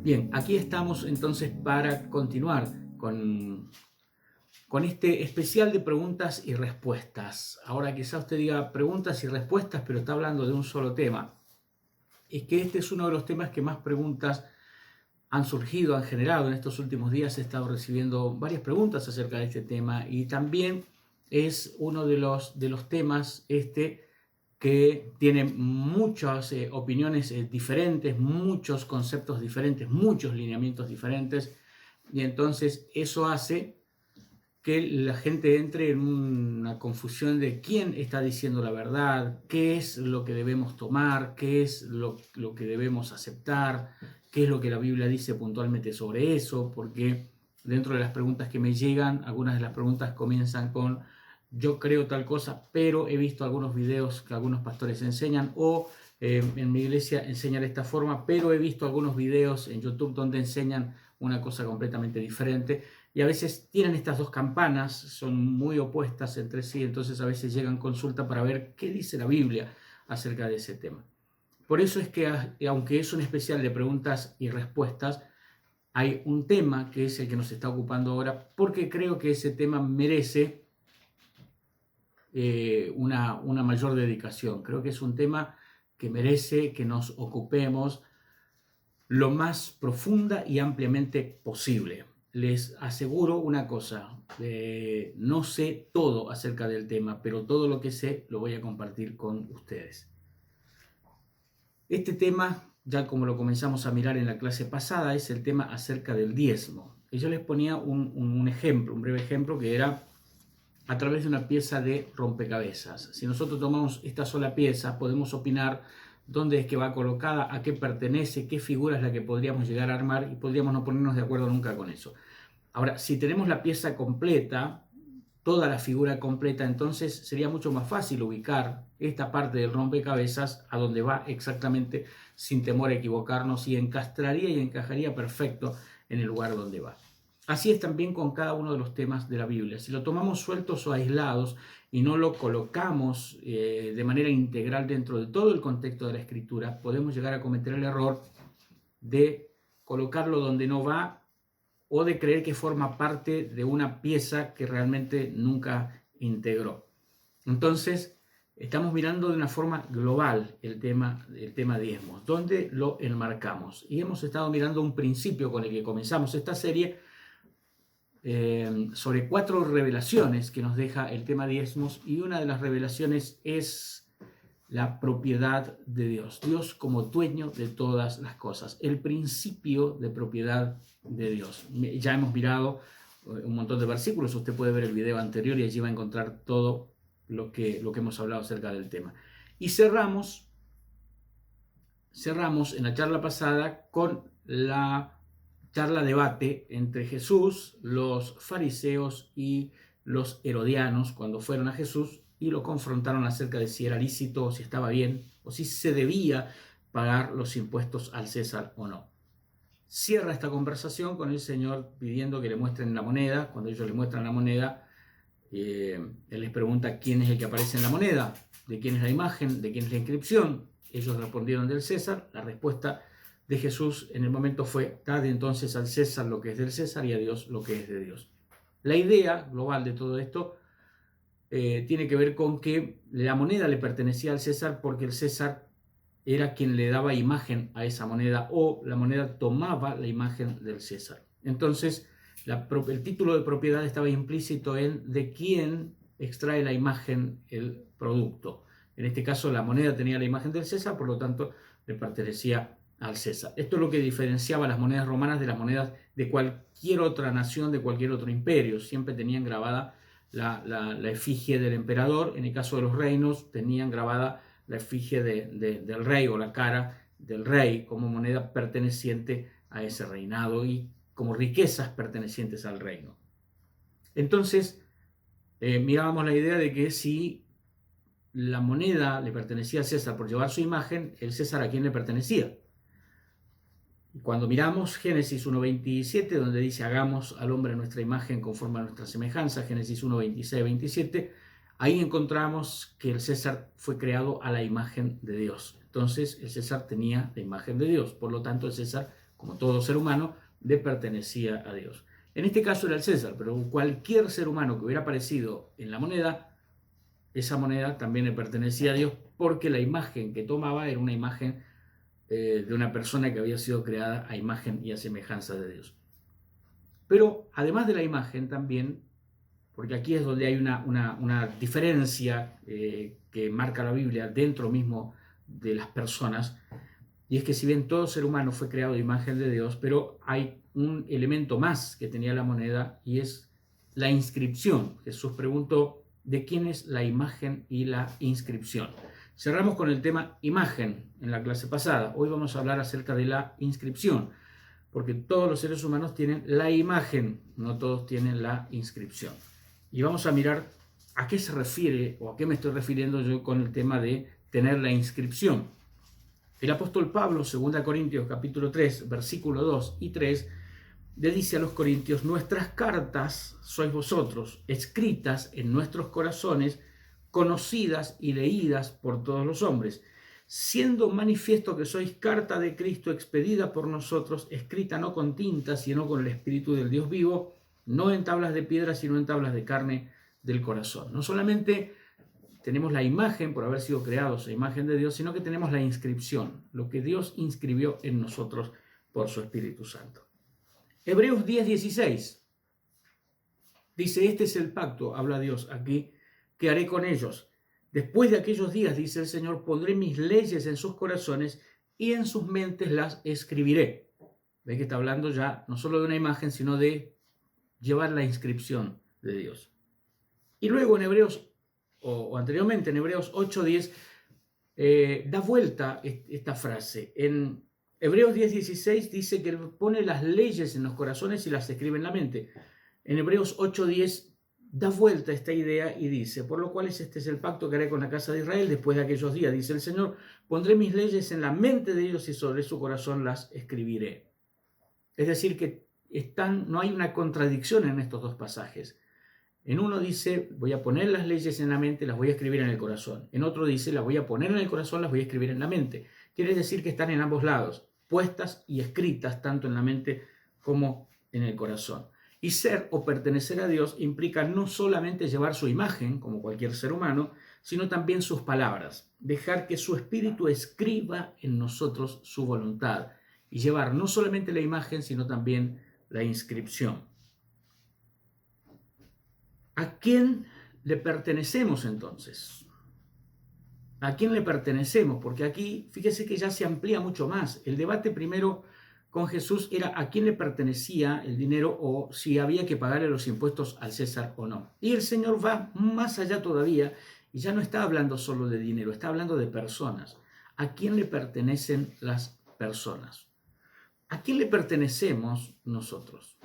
Bien, aquí estamos entonces para continuar con este especial de preguntas y respuestas. Ahora quizá usted diga preguntas y respuestas, pero está hablando de un solo tema. Es que este es uno de los temas que más preguntas han surgido, han generado. En estos últimos días he estado recibiendo varias preguntas acerca de este tema y también es uno de los temas que tiene muchas opiniones diferentes, muchos conceptos diferentes, muchos lineamientos diferentes, y entonces eso hace que la gente entre en una confusión de quién está diciendo la verdad, qué es lo que debemos tomar, qué es lo que debemos aceptar, qué es lo que la Biblia dice puntualmente sobre eso, porque dentro de las preguntas que me llegan, algunas de las preguntas comienzan con yo creo tal cosa, pero he visto algunos videos que algunos pastores enseñan, o en mi iglesia enseñan de esta forma, pero he visto algunos videos en YouTube donde enseñan una cosa completamente diferente. Y a veces tienen estas dos campanas, son muy opuestas entre sí, entonces a veces llegan consulta para ver qué dice la Biblia acerca de ese tema. Por eso es que, aunque es un especial de preguntas y respuestas, hay un tema que es el que nos está ocupando ahora, porque creo que ese tema merece una mayor dedicación. Creo que es un tema que merece que nos ocupemos lo más profunda y ampliamente posible. Les aseguro una cosa, no sé todo acerca del tema, pero todo lo que sé lo voy a compartir con ustedes. Este tema, ya como lo comenzamos a mirar en la clase pasada, es el tema acerca del diezmo. Y yo les ponía un ejemplo, un breve ejemplo, que era a través de una pieza de rompecabezas. Si nosotros tomamos esta sola pieza, podemos opinar dónde es que va colocada, a qué pertenece, qué figura es la que podríamos llegar a armar y podríamos no ponernos de acuerdo nunca con eso. Ahora, si tenemos la pieza completa, toda la figura completa, entonces sería mucho más fácil ubicar esta parte del rompecabezas a donde va exactamente sin temor a equivocarnos y encastraría y encajaría perfecto en el lugar donde va. Así es también con cada uno de los temas de la Biblia. Si lo tomamos sueltos o aislados y no lo colocamos de manera integral dentro de todo el contexto de la Escritura, podemos llegar a cometer el error de colocarlo donde no va o de creer que forma parte de una pieza que realmente nunca integró. Entonces, estamos mirando de una forma global el tema diezmos, donde lo enmarcamos. Y hemos estado mirando un principio con el que comenzamos esta serie, sobre 4 revelaciones que nos deja el tema diezmos, y una de las revelaciones es la propiedad de Dios. Dios como dueño de todas las cosas, el principio de propiedad de Dios. Ya hemos mirado un montón de versículos, usted puede ver el video anterior y allí va a encontrar todo lo que hemos hablado acerca del tema. Y cerramos en la charla pasada con la charla debate entre Jesús, los fariseos y los herodianos cuando fueron a Jesús y lo confrontaron acerca de si era lícito o si estaba bien o si se debía pagar los impuestos al César o no. Cierra esta conversación con el Señor pidiendo que le muestren la moneda. Cuando ellos le muestran la moneda, Él les pregunta quién es el que aparece en la moneda, de quién es la imagen, de quién es la inscripción. Ellos respondieron del César. La respuesta de Jesús en el momento fue: dad entonces al César lo que es del César y a Dios lo que es de Dios. La idea global de todo esto tiene que ver con que la moneda le pertenecía al César porque el César era quien le daba imagen a esa moneda, o la moneda tomaba la imagen del César. Entonces, el título de propiedad estaba implícito en de quién extrae la imagen el producto. En este caso, la moneda tenía la imagen del César, por lo tanto, le pertenecía al César. Esto es lo que diferenciaba las monedas romanas de las monedas de cualquier otra nación, de cualquier otro imperio. Siempre tenían grabada la efigie del emperador. En el caso de los reinos, tenían grabada la efigie del rey o la cara del rey como moneda perteneciente a ese reinado y como riquezas pertenecientes al reino. Entonces, mirábamos la idea de que si la moneda le pertenecía al César por llevar su imagen, el César a quién le pertenecía. Cuando miramos Génesis 1.27, donde dice hagamos al hombre a nuestra imagen conforme a nuestra semejanza, Génesis 1.26-27, ahí encontramos que el César fue creado a la imagen de Dios. Entonces el César tenía la imagen de Dios, por lo tanto el César como todo ser humano, le pertenecía a Dios. En este caso era el César, pero cualquier ser humano que hubiera aparecido en la moneda, esa moneda también le pertenecía a Dios, porque la imagen que tomaba era una imagen de una persona que había sido creada a imagen y a semejanza de Dios. Pero además de la imagen también, porque aquí es donde hay una diferencia que marca la Biblia dentro mismo de las personas, y es que si bien todo ser humano fue creado de imagen de Dios, pero hay un elemento más que tenía la moneda y es la inscripción. Jesús preguntó, ¿de quién es la imagen y la inscripción? Cerramos con el tema imagen en la clase pasada. Hoy vamos a hablar acerca de la inscripción, porque todos los seres humanos tienen la imagen, no todos tienen la inscripción. Y vamos a mirar a qué se refiere o a qué me estoy refiriendo yo con el tema de tener la inscripción. El apóstol Pablo, 2 Corintios capítulo 3, versículo 2 y 3, le dice a los corintios, nuestras cartas sois vosotros, escritas en nuestros corazones, conocidas y leídas por todos los hombres, siendo manifiesto que sois carta de Cristo expedida por nosotros, escrita no con tinta, sino con el Espíritu del Dios vivo, no en tablas de piedra, sino en tablas de carne del corazón. No solamente tenemos la imagen por haber sido creados a imagen de Dios, sino que tenemos la inscripción, lo que Dios inscribió en nosotros por su Espíritu Santo. Hebreos 10:16 dice, este es el pacto, habla Dios aquí, que haré con ellos. Después de aquellos días, dice el Señor, pondré mis leyes en sus corazones y en sus mentes las escribiré. ¿Ves que está hablando ya no solo de una imagen, sino de llevar la inscripción de Dios? Y luego en Hebreos, o anteriormente en Hebreos 8:10, da vuelta esta frase. En Hebreos 10:16 dice que pone las leyes en los corazones y las escribe en la mente. En Hebreos 8:10 da vuelta esta idea y dice, por lo cual este es el pacto que haré con la casa de Israel después de aquellos días, dice el Señor, pondré mis leyes en la mente de ellos y sobre su corazón las escribiré. Es decir, que no hay una contradicción en estos dos pasajes. En uno dice, voy a poner las leyes en la mente, las voy a escribir en el corazón. En otro dice, las voy a poner en el corazón, las voy a escribir en la mente. Quiere decir que están en ambos lados, puestas y escritas tanto en la mente como en el corazón. Y ser o pertenecer a Dios implica no solamente llevar su imagen, como cualquier ser humano, sino también sus palabras. Dejar que su espíritu escriba en nosotros su voluntad y llevar no solamente la imagen, sino también la inscripción. ¿A quién le pertenecemos entonces? ¿A quién le pertenecemos? Porque aquí, fíjese que ya se amplía mucho más. El debate primero con Jesús era a quién le pertenecía el dinero o si había que pagarle los impuestos al César o no. Y el Señor va más allá todavía y ya no está hablando solo de dinero, está hablando de personas. ¿A quién le pertenecen las personas? ¿A quién le pertenecemos nosotros?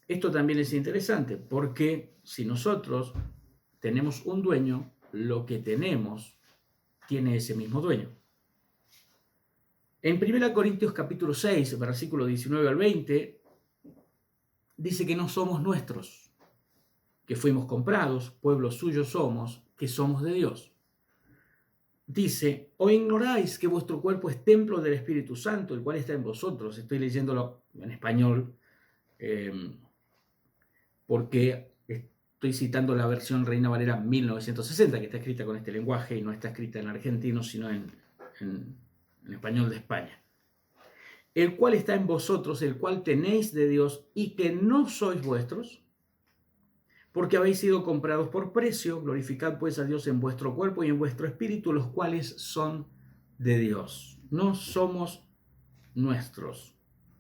Esto también es interesante porque si nosotros tenemos un dueño, lo que tenemos tiene ese mismo dueño. En 1 Corintios capítulo 6, versículo 19 al 20, dice que no somos nuestros, que fuimos comprados, pueblo suyo somos, que somos de Dios. Dice, ¿o ignoráis que vuestro cuerpo es templo del Espíritu Santo, el cual está en vosotros? Estoy leyéndolo en español, porque estoy citando la versión Reina Valera 1960, que está escrita con este lenguaje y no está escrita en argentino, sino en español de España. El cual está en vosotros, el cual tenéis de Dios y que no sois vuestros, porque habéis sido comprados por precio. Glorificad pues a Dios en vuestro cuerpo y en vuestro espíritu, los cuales son de Dios. No somos nuestros,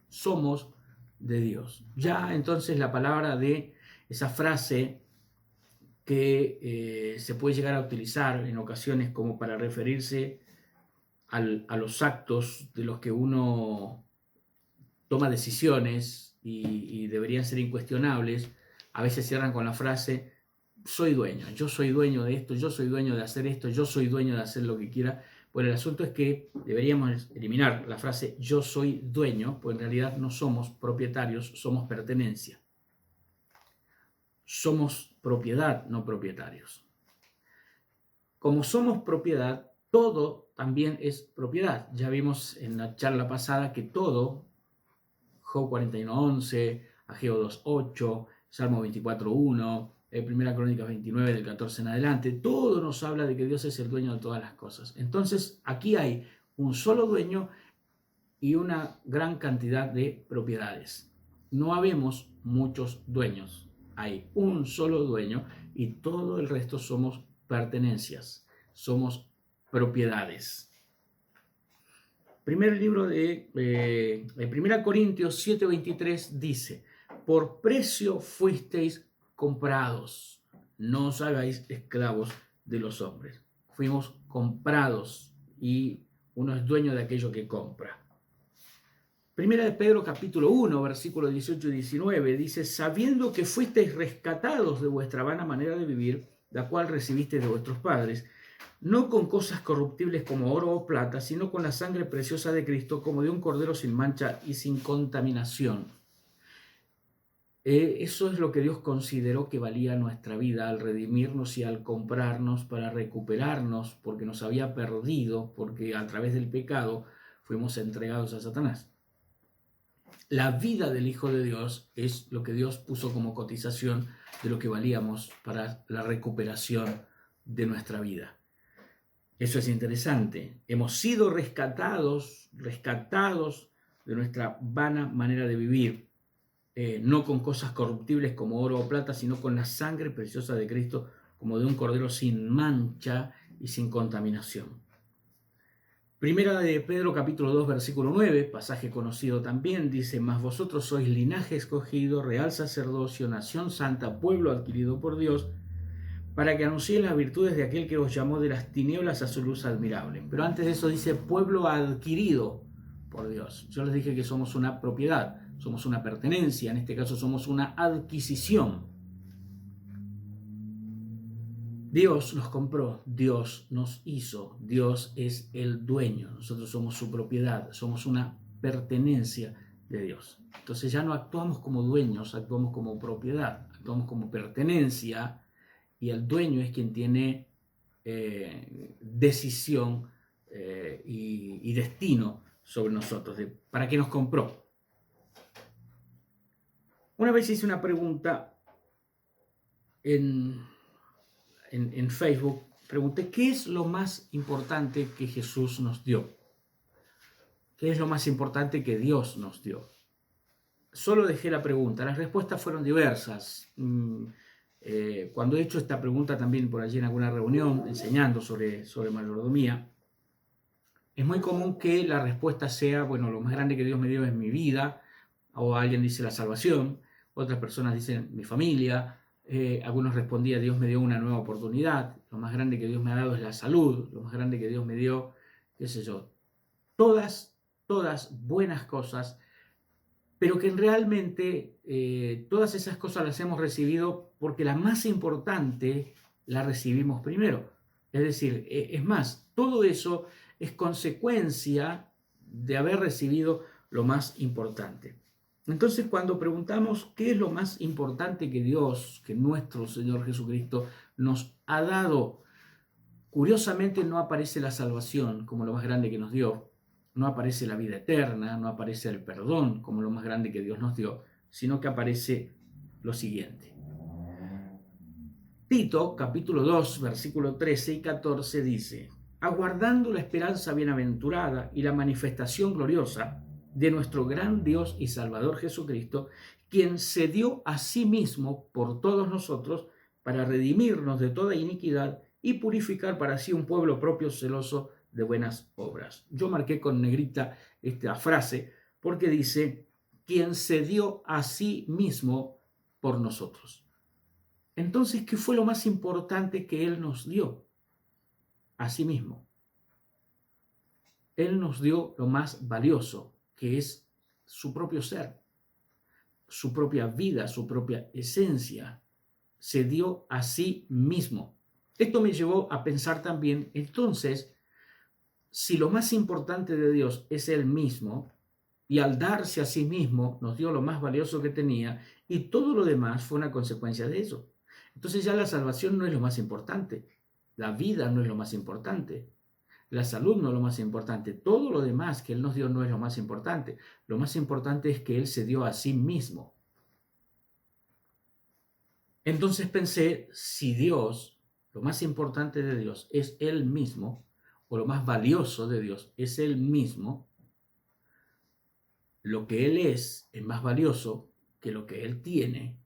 somos de Dios. Ya entonces la palabra de esa frase que se puede llegar a utilizar en ocasiones como para referirse a los actos de los que uno toma decisiones y deberían ser incuestionables, a veces cierran con la frase, soy dueño, yo soy dueño de esto, yo soy dueño de hacer esto, yo soy dueño de hacer lo que quiera. Bueno, el asunto es que deberíamos eliminar la frase yo soy dueño, pues en realidad no somos propietarios, somos pertenencia. Somos propiedad, no propietarios. Como somos propiedad, todo también es propiedad. Ya vimos en la charla pasada que todo Job 41:11, Ageo 2:8, Salmo 24:1, 1 Crónicas 29 del 14 en adelante. Todo nos habla de que Dios es el dueño de todas las cosas. Entonces aquí hay un solo dueño y una gran cantidad de propiedades. No habemos muchos dueños, hay un solo dueño y todo el resto somos pertenencias, somos propiedades. Primer libro de 1 Corintios 7:23 dice: por precio fuisteis comprados, no os hagáis esclavos de los hombres. Fuimos comprados y uno es dueño de aquello que compra. Primera de Pedro capítulo 1, versículos 18 y 19 dice: sabiendo que fuisteis rescatados de vuestra vana manera de vivir, la cual recibisteis de vuestros padres, no con cosas corruptibles como oro o plata, sino con la sangre preciosa de Cristo, como de un cordero sin mancha y sin contaminación. Eso es lo que Dios consideró que valía nuestra vida al redimirnos y al comprarnos para recuperarnos, porque nos había perdido, porque a través del pecado fuimos entregados a Satanás. La vida del Hijo de Dios es lo que Dios puso como cotización de lo que valíamos para la recuperación de nuestra vida. Eso es interesante. Hemos sido rescatados de nuestra vana manera de vivir, no con cosas corruptibles como oro o plata, sino con la sangre preciosa de Cristo, como de un cordero sin mancha y sin contaminación. Primera de Pedro capítulo 2 versículo 9, pasaje conocido también, dice: mas vosotros sois linaje escogido, real sacerdocio, nación santa, pueblo adquirido por Dios, para que anunciéis las virtudes de aquel que os llamó de las tinieblas a su luz admirable. Pero antes de eso dice pueblo adquirido por Dios. Yo les dije que somos una propiedad, somos una pertenencia, en este caso somos una adquisición. Dios nos compró, Dios nos hizo, Dios es el dueño, nosotros somos su propiedad, somos una pertenencia de Dios. Entonces ya no actuamos como dueños, actuamos como propiedad, actuamos como pertenencia, y el dueño es quien tiene decisión y destino sobre nosotros, para qué nos compró. Una vez hice una pregunta en Facebook, pregunté: ¿qué es lo más importante que Jesús nos dio? ¿Qué es lo más importante que Dios nos dio? Solo dejé la pregunta, las respuestas fueron diversas. Cuando he hecho esta pregunta también por allí en alguna reunión, enseñando sobre mayordomía, es muy común que la respuesta sea: bueno, lo más grande que Dios me dio es mi vida, o alguien dice la salvación, otras personas dicen mi familia. Algunos respondían: Dios me dio una nueva oportunidad, lo más grande que Dios me ha dado es la salud, lo más grande que Dios me dio, qué sé yo, todas buenas cosas, pero que realmente todas esas cosas las hemos recibido porque la más importante la recibimos primero. Es decir, es más, todo eso es consecuencia de haber recibido lo más importante. Entonces, cuando preguntamos qué es lo más importante que Dios, que nuestro Señor Jesucristo nos ha dado, curiosamente no aparece la salvación como lo más grande que nos dio, no aparece la vida eterna, no aparece el perdón como lo más grande que Dios nos dio, sino que aparece lo siguiente. Tito, capítulo 2, versículo 13 y 14 dice: aguardando la esperanza bienaventurada y la manifestación gloriosa de nuestro gran Dios y Salvador Jesucristo, quien se dio a sí mismo por todos nosotros para redimirnos de toda iniquidad y purificar para sí un pueblo propio celoso de buenas obras. Yo marqué con negrita esta frase porque dice: quien se dio a sí mismo por nosotros. Entonces, ¿qué fue lo más importante que Él nos dio? A sí mismo. Él nos dio lo más valioso, que es su propio ser, su propia vida, su propia esencia. Se dio a sí mismo. Esto me llevó a pensar también, entonces, si lo más importante de Dios es Él mismo, y al darse a sí mismo nos dio lo más valioso que tenía, y todo lo demás fue una consecuencia de eso. Entonces ya la salvación no es lo más importante, la vida no es lo más importante, La salud no es lo más importante. Todo lo demás que Él nos dio no es lo más importante. Lo más importante es que Él se dio a sí mismo. Entonces pensé, si Dios, lo más importante de Dios es Él mismo, o lo más valioso de Dios es Él mismo, lo que Él es más valioso que lo que Él tiene.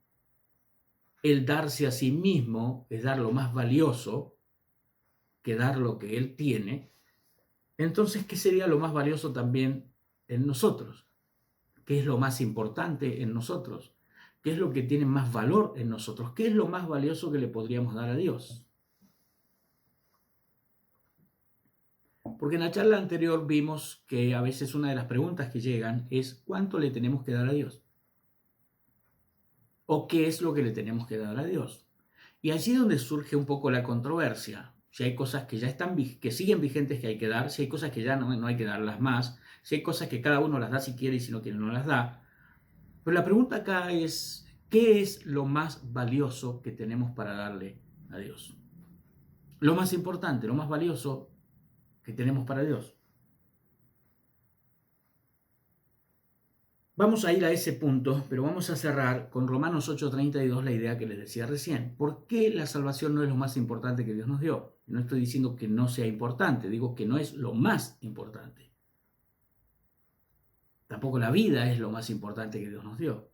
El darse a sí mismo es dar lo más valioso que dar lo que Él tiene. Entonces, ¿qué sería lo más valioso también en nosotros? ¿Qué es lo más importante en nosotros? ¿Qué es lo que tiene más valor en nosotros? ¿Qué es lo más valioso que le podríamos dar a Dios? Porque en la charla anterior vimos que a veces una de las preguntas que llegan es ¿cuánto le tenemos que dar a Dios? ¿O qué es lo que le tenemos que dar a Dios? Y allí es donde surge un poco la controversia. Si hay cosas que ya están, que siguen vigentes que hay que dar, si hay cosas que ya no hay que darlas más, si hay cosas que cada uno las da si quiere y si no quiere no las da. Pero la pregunta acá es, ¿qué es lo más valioso que tenemos para darle a Dios? Lo más importante, lo más valioso que tenemos para Dios. Vamos a ir a ese punto, pero vamos a cerrar con Romanos 8:32, la idea que les decía recién. ¿Por qué la salvación no es lo más importante que Dios nos dio? No estoy diciendo que no sea importante, digo que no es lo más importante. Tampoco la vida es lo más importante que Dios nos dio.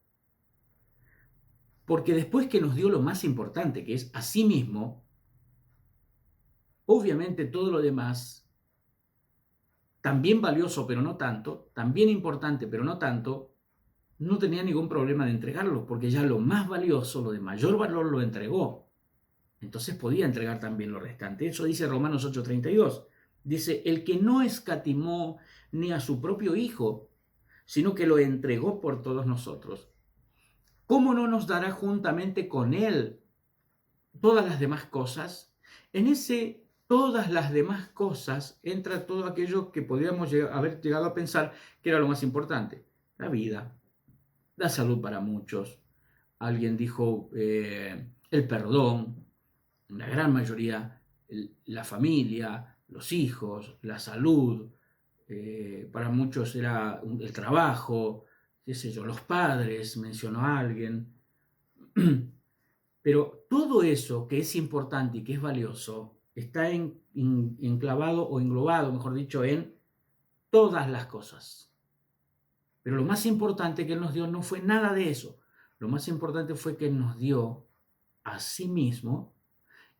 Porque después que nos dio lo más importante, que es a sí mismo, obviamente todo lo demás, también valioso pero no tanto, también importante pero no tanto, no tenía ningún problema de entregarlo, porque ya lo más valioso, lo de mayor valor, lo entregó. Entonces podía entregar también lo restante. Eso dice Romanos 8:32. Dice, el que no escatimó ni a su propio Hijo, sino que lo entregó por todos nosotros, ¿cómo no nos dará juntamente con Él todas las demás cosas? En ese todas las demás cosas entra todo aquello que podríamos haber llegado a pensar que era lo más importante. La vida, la salud para muchos. Alguien dijo el perdón, la gran mayoría, la familia, los hijos, la salud. Para muchos era el trabajo, qué sé yo, los padres, mencionó a alguien. Pero todo eso que es importante y que es valioso está enclavado o englobado, mejor dicho, en todas las cosas. Pero lo más importante que Él nos dio no fue nada de eso. Lo más importante fue que Él nos dio a sí mismo,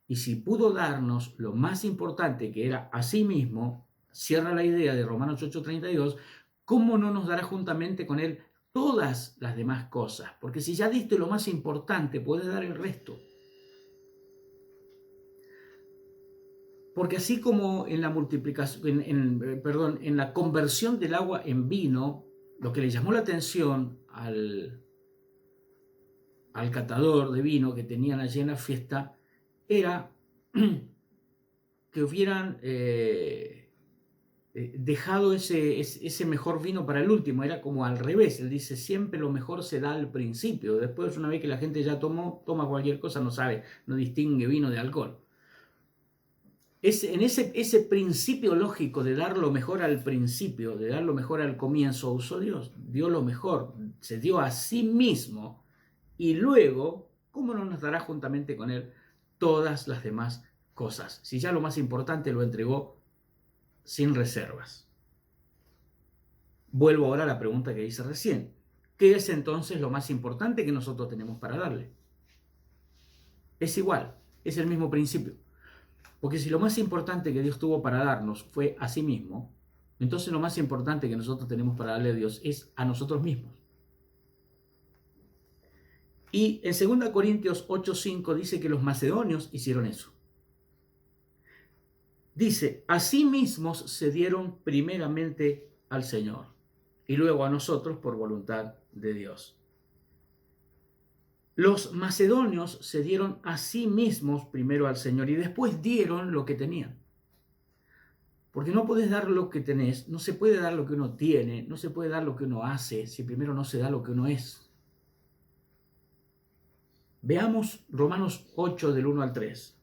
y si pudo darnos lo más importante que era a sí mismo, cierra la idea de Romanos 8:32, ¿cómo no nos dará juntamente con Él todas las demás cosas? Porque si ya diste lo más importante, puedes dar el resto. Porque así como en la multiplicación, en la conversión del agua en vino, lo que le llamó la atención al catador de vino que tenían allí en la fiesta era que hubieran dejado ese mejor vino para el último. Era como al revés. Él dice, siempre lo mejor se da al principio. Después, una vez que la gente ya toma cualquier cosa, no sabe, no distingue vino de alcohol. En ese principio lógico de dar lo mejor al principio, de dar lo mejor al comienzo, usó Dios. Dio lo mejor, se dio a sí mismo. Y luego, ¿cómo no nos dará juntamente con Él todas las demás cosas? Si ya lo más importante lo entregó sin reservas. Vuelvo ahora a la pregunta que hice recién. ¿Qué es entonces lo más importante que nosotros tenemos para darle? Es igual, es el mismo principio. Porque si lo más importante que Dios tuvo para darnos fue a sí mismo, entonces lo más importante que nosotros tenemos para darle a Dios es a nosotros mismos. Y en 2 Corintios 8:5 dice que los macedonios hicieron eso. Dice, a sí mismos se dieron primeramente al Señor y luego a nosotros por voluntad de Dios. Los macedonios se dieron a sí mismos primero al Señor y después dieron lo que tenían. Porque no puedes dar lo que tenés, no se puede dar lo que uno tiene, no se puede dar lo que uno hace si primero no se da lo que uno es. Veamos Romanos 8 del 1 al 3.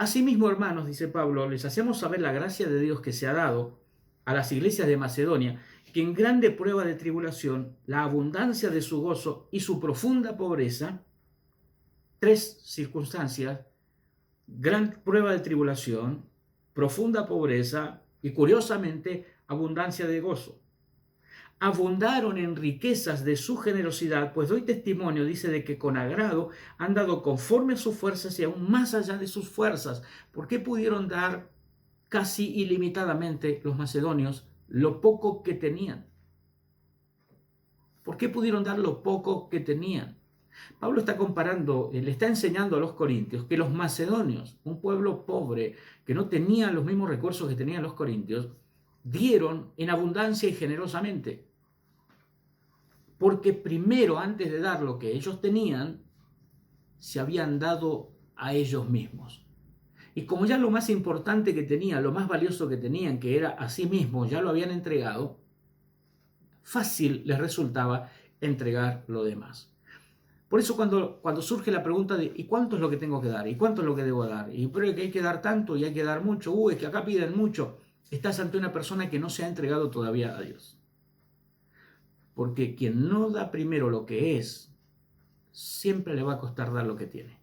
Asimismo, hermanos, dice Pablo, les hacemos saber la gracia de Dios que se ha dado a las iglesias de Macedonia, que en grande prueba de tribulación, la abundancia de su gozo y su profunda pobreza, tres circunstancias: gran prueba de tribulación, profunda pobreza y, curiosamente, abundancia de gozo. Abundaron en riquezas de su generosidad, pues doy testimonio, dice, de que con agrado han dado conforme a sus fuerzas y aún más allá de sus fuerzas. ¿Por qué pudieron dar casi ilimitadamente los macedonios lo poco que tenían? ¿Por qué pudieron dar lo poco que tenían? Pablo está comparando, le está enseñando a los corintios que los macedonios, un pueblo pobre que no tenía los mismos recursos que tenían los corintios, dieron en abundancia y generosamente. Porque primero, antes de dar lo que ellos tenían, se habían dado a ellos mismos. Y como ya lo más importante que tenían, lo más valioso que tenían, que era a sí mismos, ya lo habían entregado, fácil les resultaba entregar lo demás. Por eso cuando surge la pregunta de ¿y cuánto es lo que tengo que dar? ¿Y cuánto es lo que debo dar? Y pero que hay que dar tanto y hay que dar mucho. Es que acá piden mucho. Estás ante una persona que no se ha entregado todavía a Dios. Porque quien no da primero lo que es, siempre le va a costar dar lo que tiene.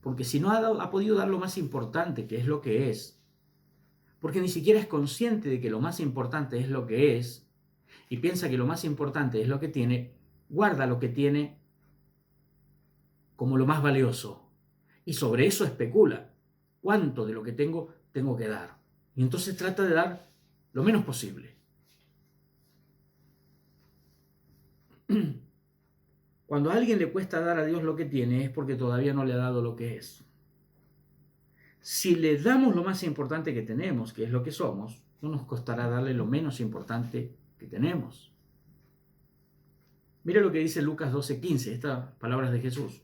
Porque si no ha podido dar lo más importante, que es lo que es, porque ni siquiera es consciente de que lo más importante es lo que es, y piensa que lo más importante es lo que tiene, guarda lo que tiene como lo más valioso. Y sobre eso especula. ¿Cuánto de lo que tengo que dar? Y entonces trata de dar lo menos posible. Cuando a alguien le cuesta dar a Dios lo que tiene, es porque todavía no le ha dado lo que es. Si le damos lo más importante que tenemos, que es lo que somos, no nos costará darle lo menos importante que tenemos. Mira lo que dice Lucas 12:15, estas palabras de Jesús.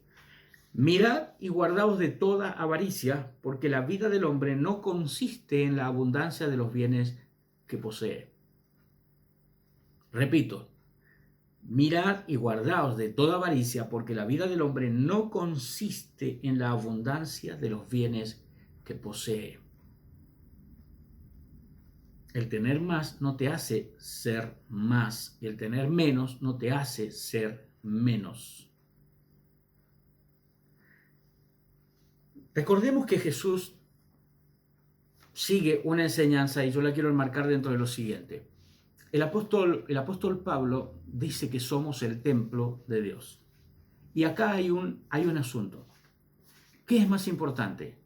Mirad y guardaos de toda avaricia, porque la vida del hombre no consiste en la abundancia de los bienes que posee. Repito, mirad y guardaos de toda avaricia, porque la vida del hombre no consiste en la abundancia de los bienes que posee. El tener más no te hace ser más, y el tener menos no te hace ser menos. Recordemos que Jesús sigue una enseñanza y yo la quiero enmarcar dentro de lo siguiente. El apóstol Pablo dice que somos el templo de Dios. Y acá hay un asunto. ¿Qué es más importante?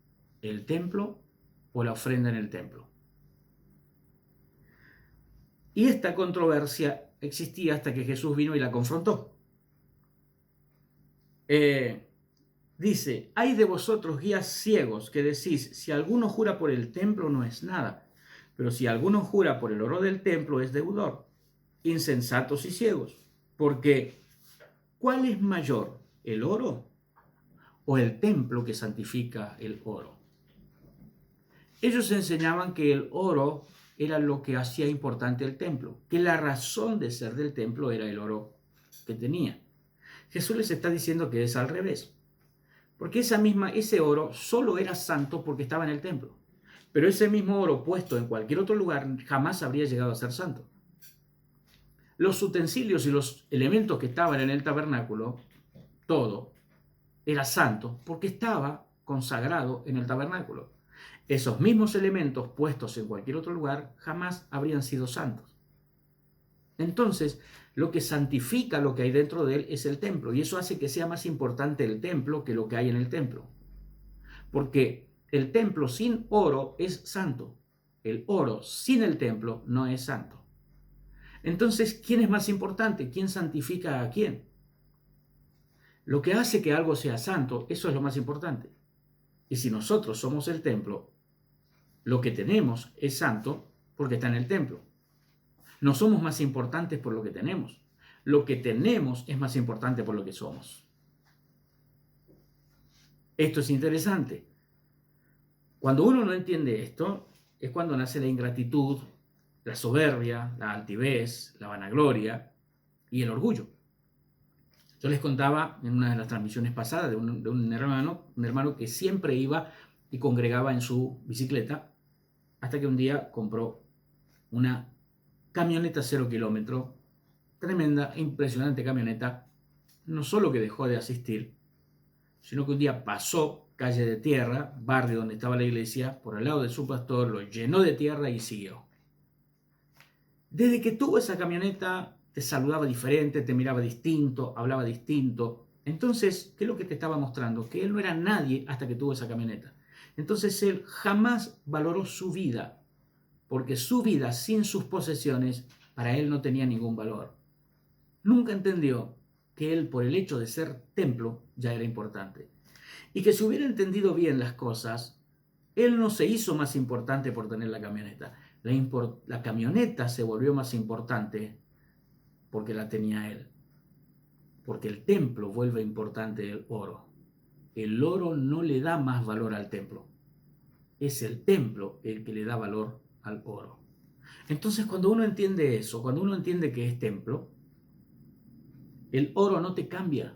¿El templo o la ofrenda en el templo? Y esta controversia existía hasta que Jesús vino y la confrontó. Dice, hay de vosotros guías ciegos que decís, si alguno jura por el templo no es nada, pero si alguno jura por el oro del templo es deudor. Insensatos y ciegos, porque ¿cuál es mayor, el oro o el templo que santifica el oro? Ellos enseñaban que el oro era lo que hacía importante el templo, que la razón de ser del templo era el oro que tenía. Jesús les está diciendo que es al revés, porque ese oro solo era santo porque estaba en el templo, pero ese mismo oro puesto en cualquier otro lugar jamás habría llegado a ser santo. Los utensilios y los elementos que estaban en el tabernáculo, todo era santo porque estaba consagrado en el tabernáculo. Esos mismos elementos puestos en cualquier otro lugar jamás habrían sido santos. Entonces, lo que santifica lo que hay dentro de él es el templo, y eso hace que sea más importante el templo que lo que hay en el templo. Porque el templo sin oro es santo. El oro sin el templo no es santo. Entonces, ¿quién es más importante? ¿Quién santifica a quién? Lo que hace que algo sea santo, eso es lo más importante. Y si nosotros somos el templo, lo que tenemos es santo porque está en el templo. No somos más importantes por lo que tenemos. Lo que tenemos es más importante por lo que somos. Esto es interesante. Cuando uno no entiende esto, es cuando nace la ingratitud, la soberbia, la altivez, la vanagloria y el orgullo. Yo les contaba en una de las transmisiones pasadas de un hermano que siempre iba y congregaba en su bicicleta, hasta que un día compró una camioneta 0 kilómetro, tremenda, impresionante camioneta. No solo que dejó de asistir, sino que un día pasó calle de tierra, barrio donde estaba la iglesia, por al lado de su pastor, lo llenó de tierra y siguió. Desde que tuvo esa camioneta, te saludaba diferente, te miraba distinto, hablaba distinto. Entonces, ¿qué es lo que te estaba mostrando? Que él no era nadie hasta que tuvo esa camioneta. Entonces, él jamás valoró su vida, porque su vida sin sus posesiones, para él no tenía ningún valor. Nunca entendió que él, por el hecho de ser templo, ya era importante. Y que si hubiera entendido bien las cosas, él no se hizo más importante por tener la camioneta. La camioneta se volvió más importante porque la tenía él. Porque el templo vuelve importante el oro. El oro no le da más valor al templo. Es el templo el que le da valor al oro. Entonces, cuando uno entiende eso, cuando uno entiende que es templo, el oro no te cambia,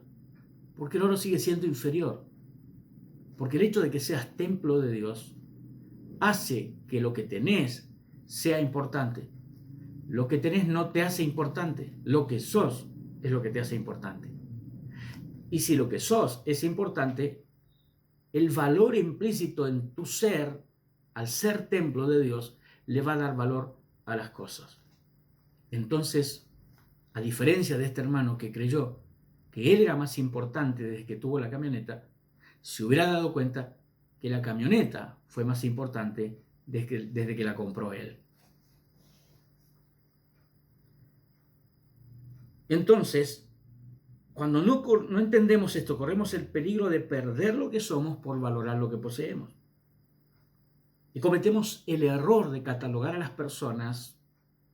porque el oro sigue siendo inferior. Porque el hecho de que seas templo de Dios hace que lo que tenés sea importante. Lo que tenés no te hace importante. Lo que sos es lo que te hace importante. Y si lo que sos es importante, el valor implícito en tu ser, al ser templo de Dios, le va a dar valor a las cosas. Entonces, a diferencia de este hermano que creyó que él era más importante desde que tuvo la camioneta, se hubiera dado cuenta que la camioneta fue más importante desde que la compró él. Entonces, cuando no entendemos esto, corremos el peligro de perder lo que somos por valorar lo que poseemos. Y cometemos el error de catalogar a las personas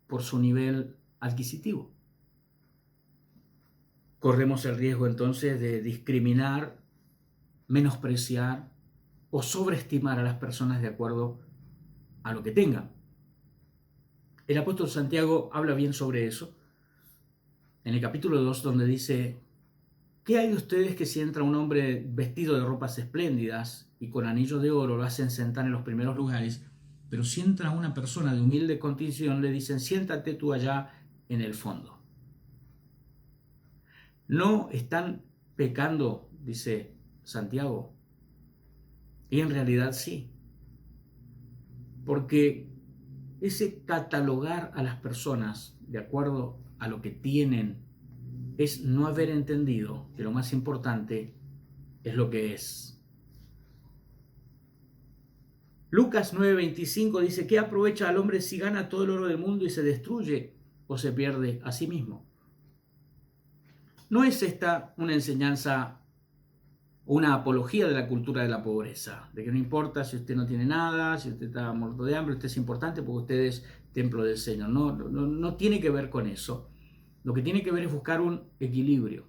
por su nivel adquisitivo. Corremos el riesgo entonces de discriminar, menospreciar o sobreestimar a las personas de acuerdo a lo que tengan. El apóstol Santiago habla bien sobre eso en el capítulo 2, donde dice: ¿qué hay de ustedes que si entra un hombre vestido de ropas espléndidas y con anillo de oro lo hacen sentar en los primeros lugares, pero si entra una persona de humilde condición le dicen: siéntate tú allá en el fondo? No están pecando, dice Santiago, y en realidad sí, porque ese catalogar a las personas de acuerdo a lo que tienen es no haber entendido que lo más importante es lo que es. Lucas 9:25 dice: ¿qué aprovecha al hombre si gana todo el oro del mundo y se destruye o se pierde a sí mismo? No es esta una enseñanza, una apología de la cultura de la pobreza, de que no importa si usted no tiene nada, si usted está muerto de hambre, usted es importante porque usted es templo del Señor. No tiene que ver con eso. Lo que tiene que ver es buscar un equilibrio,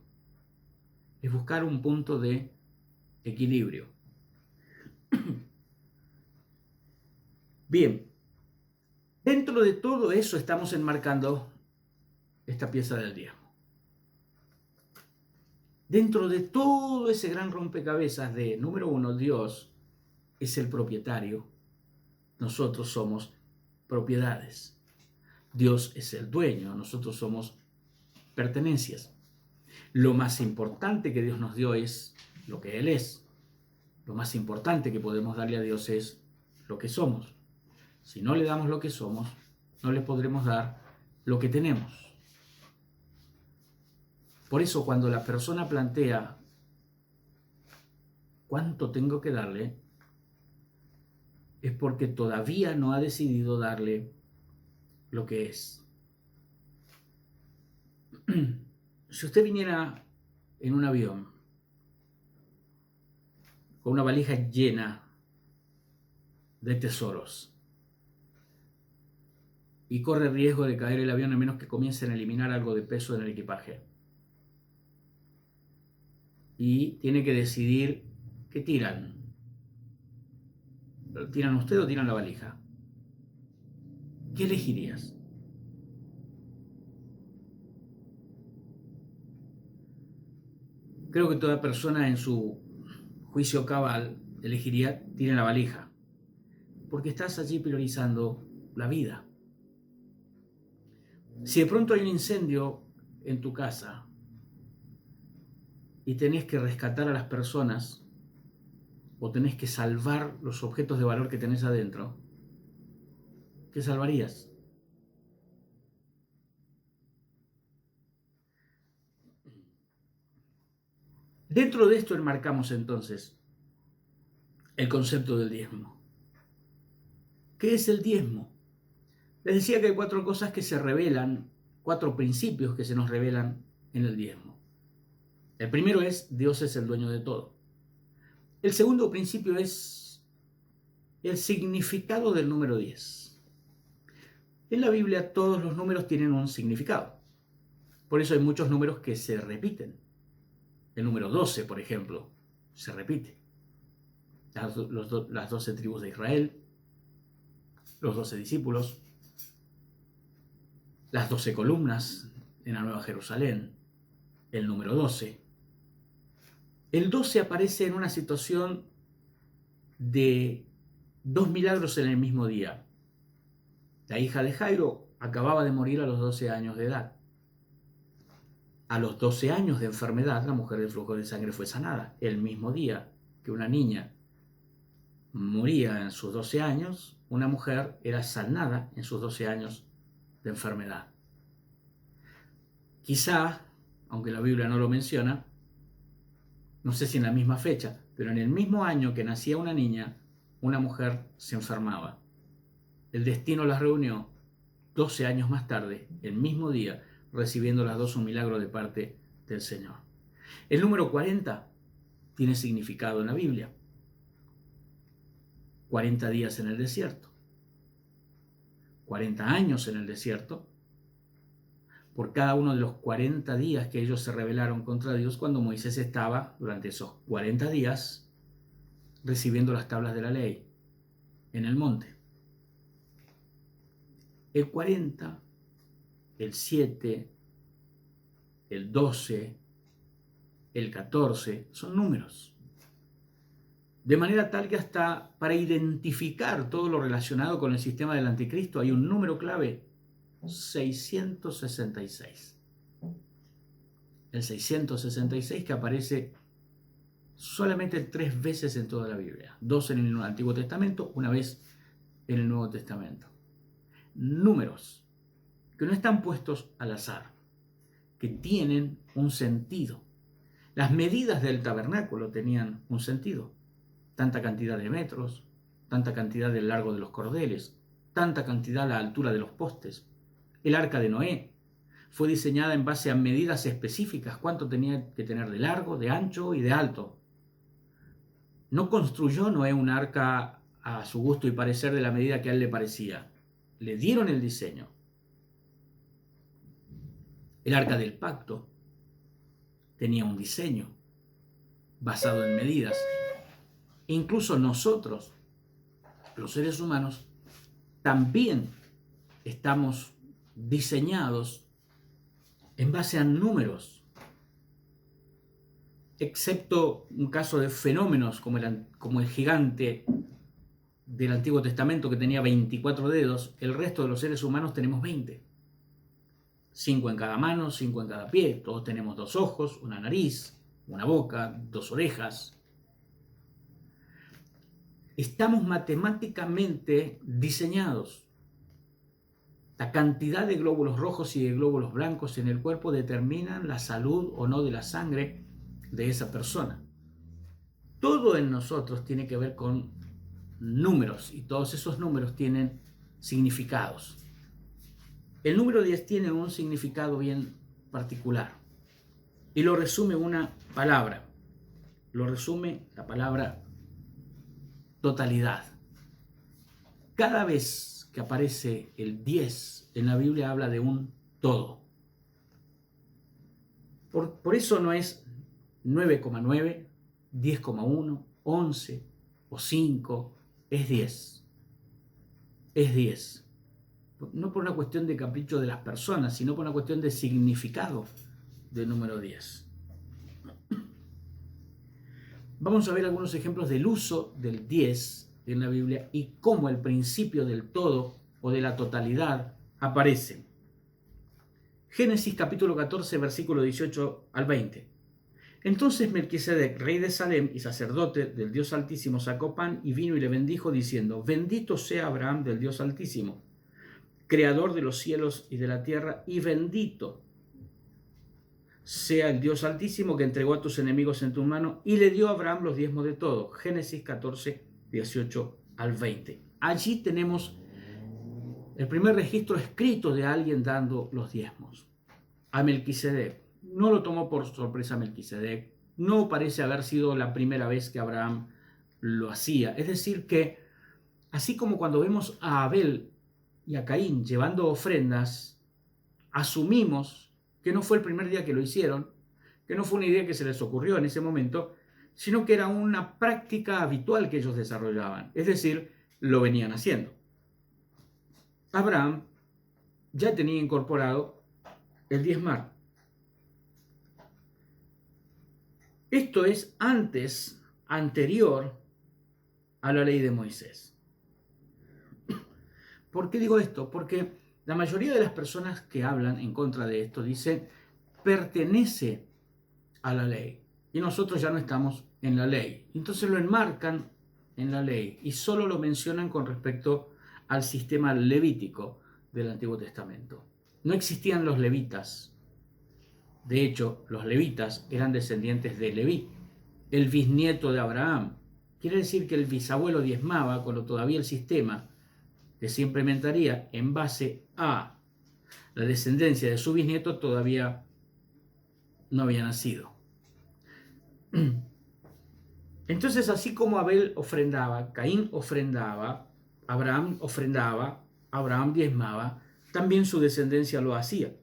es buscar un punto de equilibrio. Bien, dentro de todo eso estamos enmarcando esta pieza del diezmo. Dentro de todo ese gran rompecabezas de, número uno, Dios es el propietario, nosotros somos propiedades. Dios es el dueño, nosotros somos pertenencias. Lo más importante que Dios nos dio es lo que Él es. Lo más importante que podemos darle a Dios es lo que somos. Si no le damos lo que somos, no le podremos dar lo que tenemos. Por eso cuando la persona plantea ¿cuánto tengo que darle?, es porque todavía no ha decidido darle lo que es. Si usted viniera en un avión con una valija llena de tesoros y corre riesgo de caer el avión a menos que comiencen a eliminar algo de peso en el equipaje, y tiene que decidir qué tiran. ¿Tiran usted o tiran la valija? ¿Qué elegirías? Creo que toda persona en su juicio cabal elegiría tirar la valija, porque estás allí priorizando la vida. Si de pronto hay un incendio en tu casa y tenés que rescatar a las personas o tenés que salvar los objetos de valor que tenés adentro, ¿qué salvarías? Dentro de esto enmarcamos entonces el concepto del diezmo. ¿Qué es el diezmo? Les decía que hay 4 cosas que se revelan, 4 principios que se nos revelan en el diezmo. El primero es: Dios es el dueño de todo. El segundo principio es el significado del número 10. En la Biblia todos los números tienen un significado. Por eso hay muchos números que se repiten. El número 12, por ejemplo, se repite. Las 12 tribus de Israel, los 12 discípulos, las 12 columnas en la Nueva Jerusalén, el número 12. El 12 aparece en una situación de 2 milagros en el mismo día. La hija de Jairo acababa de morir a los 12 años de edad. A los 12 años de enfermedad, la mujer del flujo de sangre fue sanada. El mismo día que una niña moría en sus 12 años, una mujer era sanada en sus 12 años de enfermedad. Quizá, aunque la Biblia no lo menciona, no sé si en la misma fecha, pero en el mismo año que nacía una niña, una mujer se enfermaba. El destino las reunió 12 años más tarde, el mismo día, recibiendo las dos un milagro de parte del Señor. El número 40 tiene significado en la Biblia. 40 días en el desierto, 40 años en el desierto, por cada uno de los 40 días que ellos se rebelaron contra Dios, cuando Moisés estaba durante esos 40 días recibiendo las tablas de la ley en el monte. El 40, el 7, el 12, el 14 son números. De manera tal que hasta para identificar todo lo relacionado con el sistema del anticristo hay un número clave: 666. El 666 que aparece solamente 3 veces en toda la Biblia. 2 en el Antiguo Testamento, 1 vez en el Nuevo Testamento. Números que no están puestos al azar, que tienen un sentido. Las medidas del tabernáculo tenían un sentido. Tanta cantidad de metros, tanta cantidad del largo de los cordeles, tanta cantidad a la altura de los postes. El arca de Noé fue diseñada en base a medidas específicas: cuánto tenía que tener de largo, de ancho y de alto. No construyó Noé un arca a su gusto y parecer de la medida que a él le parecía. Le dieron el diseño. El arca del pacto tenía un diseño basado en medidas. Incluso nosotros, los seres humanos, también estamos diseñados en base a números, excepto un caso de fenómenos como el gigante del Antiguo Testamento que tenía 24 dedos. El resto de los seres humanos tenemos 20. 5 en cada mano, 5 en cada pie. Todos tenemos 2 ojos, una nariz, una boca, 2 orejas. Estamos matemáticamente diseñados. La cantidad de glóbulos rojos y de glóbulos blancos en el cuerpo determinan la salud o no de la sangre de esa persona. Todo en nosotros tiene que ver con números, y todos esos números tienen significados. El número 10 tiene un significado bien particular y lo resume una palabra. Lo resume la palabra totalidad. Cada vez que aparece el 10 en la Biblia habla de un todo. Por eso no es 9,9, 10,1, 11 o 5, es 10. Es 10. No por una cuestión de capricho de las personas, sino por una cuestión de significado del número 10. vamos a ver algunos ejemplos del uso del 10 en la Biblia y cómo el principio del todo o de la totalidad aparece. Génesis capítulo 14, versículo 18 al 20. Entonces Melquisedec, rey de Salem y sacerdote del Dios Altísimo, sacó pan y vino y le bendijo diciendo: bendito sea Abraham del Dios Altísimo, creador de los cielos y de la tierra, y bendito sea el Dios Altísimo que entregó a tus enemigos en tu mano, y le dio a Abraham los diezmos de todo. Génesis 14, 18 al 20. Allí tenemos el primer registro escrito de alguien dando los diezmos. A Melquisedec. No lo tomó por sorpresa Melquisedec. No parece haber sido la primera vez que Abraham lo hacía. Es decir que, así como cuando vemos a Abel y a Caín llevando ofrendas, asumimos que no fue el primer día que lo hicieron, que no fue una idea que se les ocurrió en ese momento, sino que era una práctica habitual que ellos desarrollaban. Es decir, lo venían haciendo. Abraham ya tenía incorporado el diezmar. Esto es anterior a la ley de Moisés. ¿Por qué digo esto? Porque la mayoría de las personas que hablan en contra de esto dicen pertenece a la ley y nosotros ya no estamos en la ley. Entonces lo enmarcan en la ley y solo lo mencionan con respecto al sistema levítico del Antiguo Testamento. No existían los levitas. De hecho, los levitas eran descendientes de Leví, el bisnieto de Abraham. Quiere decir que el bisabuelo diezmaba cuando todavía el sistema que se implementaría en base a la descendencia de su bisnieto todavía no había nacido. Entonces, así como Abel ofrendaba, Caín ofrendaba, Abraham ofrendaba, Abraham diezmaba, también su descendencia lo hacía.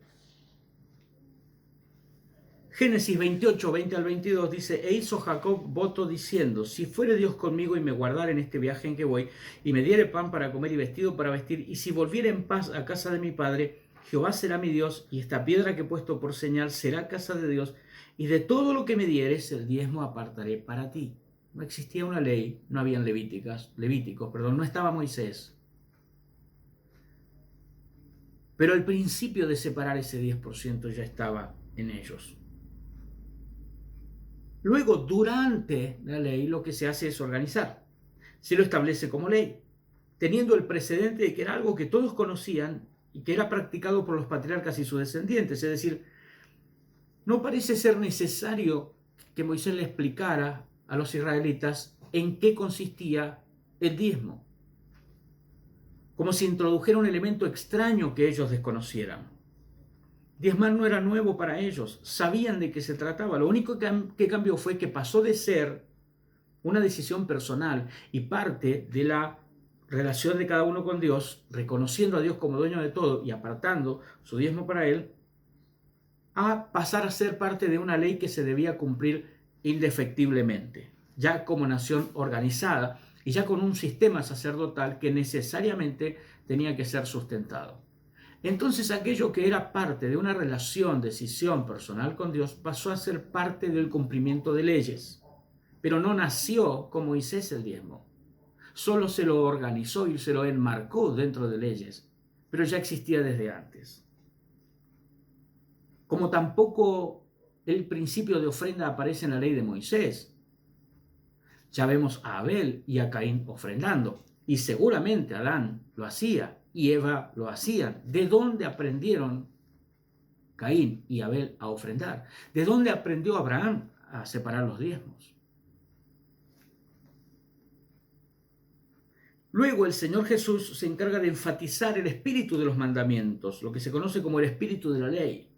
Génesis 28, 20 al 22 dice: e hizo Jacob voto diciendo: si fuere Dios conmigo y me guardare en este viaje en que voy, y me diere pan para comer y vestido para vestir, y si volviere en paz a casa de mi padre, Jehová será mi Dios, y esta piedra que he puesto por señal será casa de Dios, y de todo lo que me dieres el diezmo apartaré para ti. No existía una ley, no habían levíticos, no estaba Moisés. Pero el principio de separar ese 10% ya estaba en ellos. Luego, durante la ley, lo que se hace es organizar. Se lo establece como ley, teniendo el precedente de que era algo que todos conocían y que era practicado por los patriarcas y sus descendientes. Es decir, no parece ser necesario que Moisés le explicara a los israelitas en qué consistía el diezmo, como si introdujera un elemento extraño que ellos desconocieran. Diezmar no era nuevo para ellos, sabían de qué se trataba. Lo único que cambió fue que pasó de ser una decisión personal y parte de la relación de cada uno con Dios, reconociendo a Dios como dueño de todo y apartando su diezmo para Él, a pasar a ser parte de una ley que se debía cumplir indefectiblemente, ya como nación organizada y ya con un sistema sacerdotal que necesariamente tenía que ser sustentado. Entonces aquello que era parte de una relación, decisión personal con Dios, pasó a ser parte del cumplimiento de leyes. Pero no nació con Moisés el diezmo. Solo se lo organizó y se lo enmarcó dentro de leyes, pero ya existía desde antes. Como tampoco el principio de ofrenda aparece en la ley de Moisés. Ya vemos a Abel y a Caín ofrendando, y seguramente Adán lo hacía y Eva lo hacían. ¿De dónde aprendieron Caín y Abel a ofrendar? ¿De dónde aprendió Abraham a separar los diezmos? Luego el Señor Jesús se encarga de enfatizar el espíritu de los mandamientos, lo que se conoce como el espíritu de la ley,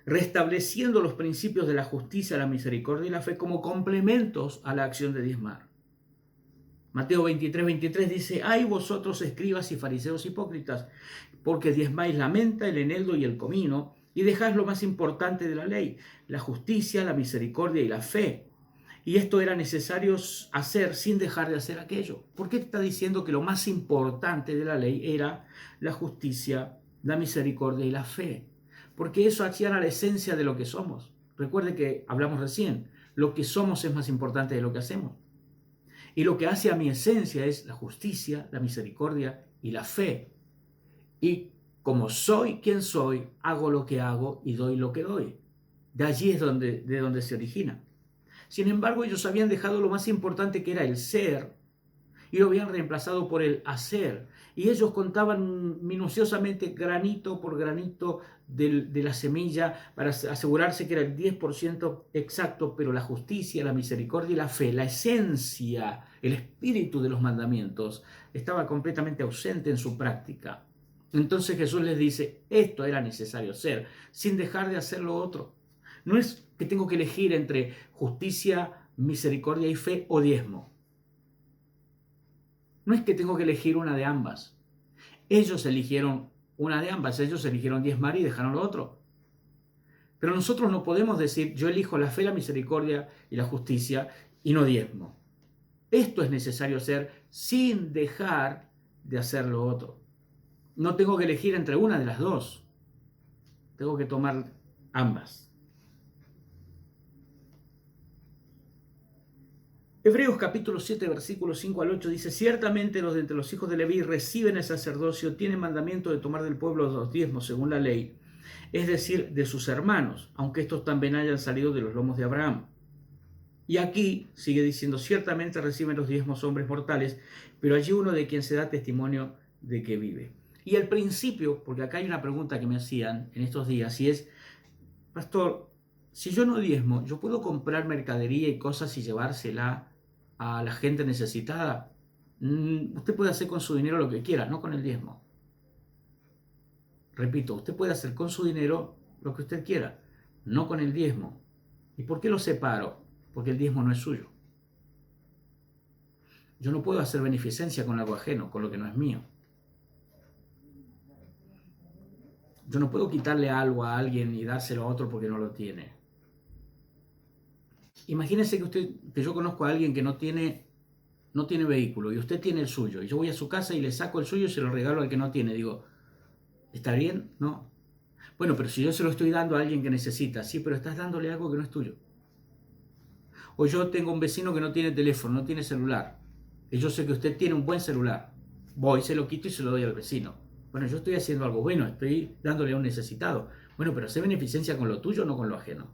restableciendo los principios de la justicia, la misericordia y la fe como complementos a la acción de diezmar. Mateo 23, 23 dice: ¡ay vosotros, escribas y fariseos hipócritas, porque diezmáis la menta, el eneldo y el comino, y dejáis lo más importante de la ley, la justicia, la misericordia y la fe! Y esto era necesario hacer sin dejar de hacer aquello. ¿Por qué está diciendo que lo más importante de la ley era la justicia, la misericordia y la fe? Porque eso hacía la esencia de lo que somos. Recuerde que hablamos recién, Lo que somos es más importante de lo que hacemos. Y lo que hace a mi esencia es la justicia, la misericordia y la fe. Y como soy quien soy, hago lo que hago y doy lo que doy. De allí es de donde se origina. Sin embargo, ellos habían dejado lo más importante, que era el ser, y lo habían reemplazado por el hacer. Y ellos contaban minuciosamente, granito por granito, de la semilla para asegurarse que era el 10% exacto, pero la justicia, la misericordia y la fe, la esencia, el espíritu de los mandamientos, estaba completamente ausente en su práctica. Entonces Jesús les dice, esto era necesario hacer, sin dejar de hacer lo otro. No es que tengo que elegir entre justicia, misericordia y fe o diezmo. No es que tengo que elegir una de ambas. Ellos eligieron una de ambas, ellos eligieron diezmar y dejaron lo otro. Pero nosotros no podemos decir, yo elijo la fe, la misericordia y la justicia y no diezmo. Esto es necesario hacer sin dejar de hacer lo otro. No tengo que elegir entre una de las dos. Tengo que tomar ambas. Hebreos capítulo 7, versículos 5 al 8 dice, ciertamente los de entre los hijos de Leví reciben el sacerdocio, tienen mandamiento de tomar del pueblo los diezmos según la ley, es decir, de sus hermanos, aunque estos también hayan salido de los lomos de Abraham. Y aquí sigue diciendo, ciertamente reciben los diezmos hombres mortales, pero allí uno de quien se da testimonio de que vive. Y el principio, porque acá hay una pregunta que me hacían en estos días, y es, pastor, si yo no diezmo, ¿yo puedo comprar mercadería y cosas y llevársela a la gente necesitada? Usted puede hacer con su dinero lo que quiera, no con el diezmo. Repito, usted puede hacer con su dinero lo que usted quiera, no con el diezmo. ¿Y por qué lo separo? Porque el diezmo no es suyo. Yo no puedo hacer beneficencia con algo ajeno, con lo que no es mío. Yo no puedo quitarle algo a alguien y dárselo a otro porque no lo tiene. Imagínese que yo conozco a alguien que no tiene vehículo y usted tiene el suyo. Y yo voy a su casa y le saco el suyo y se lo regalo al que no tiene. Digo, ¿está bien? No. Bueno, pero si yo se lo estoy dando a alguien que necesita, sí, pero estás dándole algo que no es tuyo. O yo tengo un vecino que no tiene teléfono, no tiene celular. Y yo sé que usted tiene un buen celular. Voy, se lo quito y se lo doy al vecino. Bueno, yo estoy haciendo algo bueno, estoy dándole a un necesitado. Bueno, pero hacer beneficencia con lo tuyo, no con lo ajeno.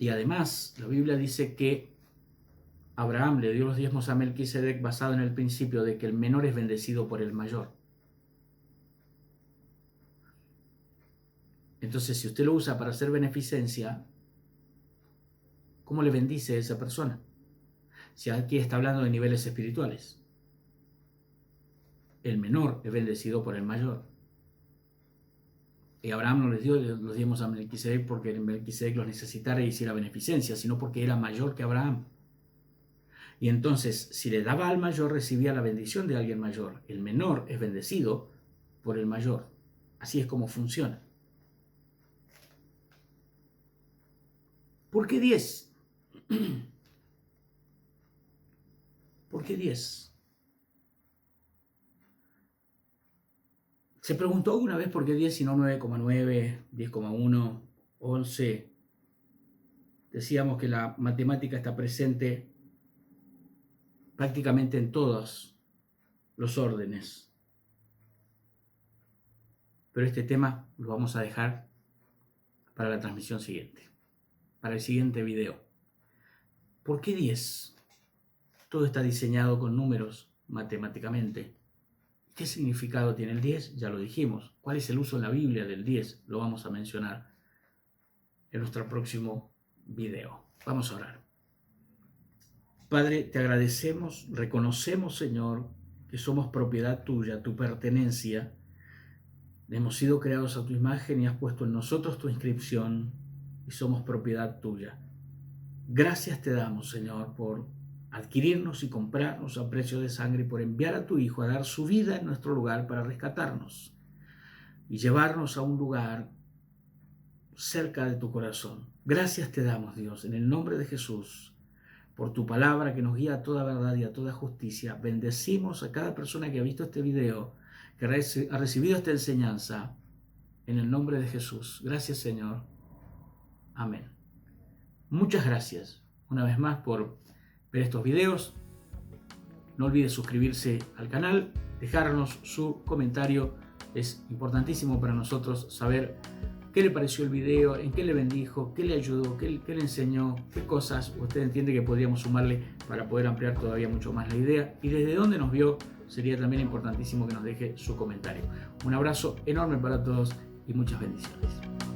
Y además, la Biblia dice que Abraham le dio los diezmos a Melquisedec basado en el principio de que el menor es bendecido por el mayor. Entonces, si usted lo usa para hacer beneficencia, ¿cómo le bendice a esa persona? Si aquí está hablando de niveles espirituales. El menor es bendecido por el mayor. Y Abraham no les dio los diezmos a Melquisedec porque Melquisedec los necesitara y hiciera beneficencia, sino porque era mayor que Abraham. Y entonces, si le daba al mayor, recibía la bendición de alguien mayor. El menor es bendecido por el mayor. Así es como funciona. ¿Por qué 10? ¿Por qué 10? ¿Se preguntó alguna vez por qué 10 y no 9,9, 10,1, 11? Decíamos que la matemática está presente prácticamente en todos los órdenes. Pero este tema lo vamos a dejar para la transmisión siguiente, para el siguiente video. ¿Por qué 10? Todo está diseñado con números matemáticamente. ¿Qué significado tiene el 10? Ya lo dijimos. ¿Cuál es el uso en la Biblia del 10? Lo vamos a mencionar en nuestro próximo video. Vamos a orar. Padre, te agradecemos, reconocemos, Señor, que somos propiedad tuya, tu pertenencia. Hemos sido creados a tu imagen y has puesto en nosotros tu inscripción y somos propiedad tuya. Gracias te damos, Señor, por adquirirnos y comprarnos a precio de sangre y por enviar a tu Hijo a dar su vida en nuestro lugar para rescatarnos y llevarnos a un lugar cerca de tu corazón. Gracias te damos, Dios, en el nombre de Jesús, por tu palabra que nos guía a toda verdad y a toda justicia. Bendecimos a cada persona que ha visto este video, que ha recibido esta enseñanza, en el nombre de Jesús. Gracias, Señor. Amén. Muchas gracias una vez más por ver estos videos. No olvide suscribirse al canal, dejarnos su comentario. Es importantísimo para nosotros saber qué le pareció el video, en qué le bendijo, qué le ayudó, qué le enseñó, qué cosas usted entiende que podríamos sumarle para poder ampliar todavía mucho más la idea, y desde dónde nos vio sería también importantísimo que nos deje su comentario. Un abrazo enorme para todos y muchas bendiciones.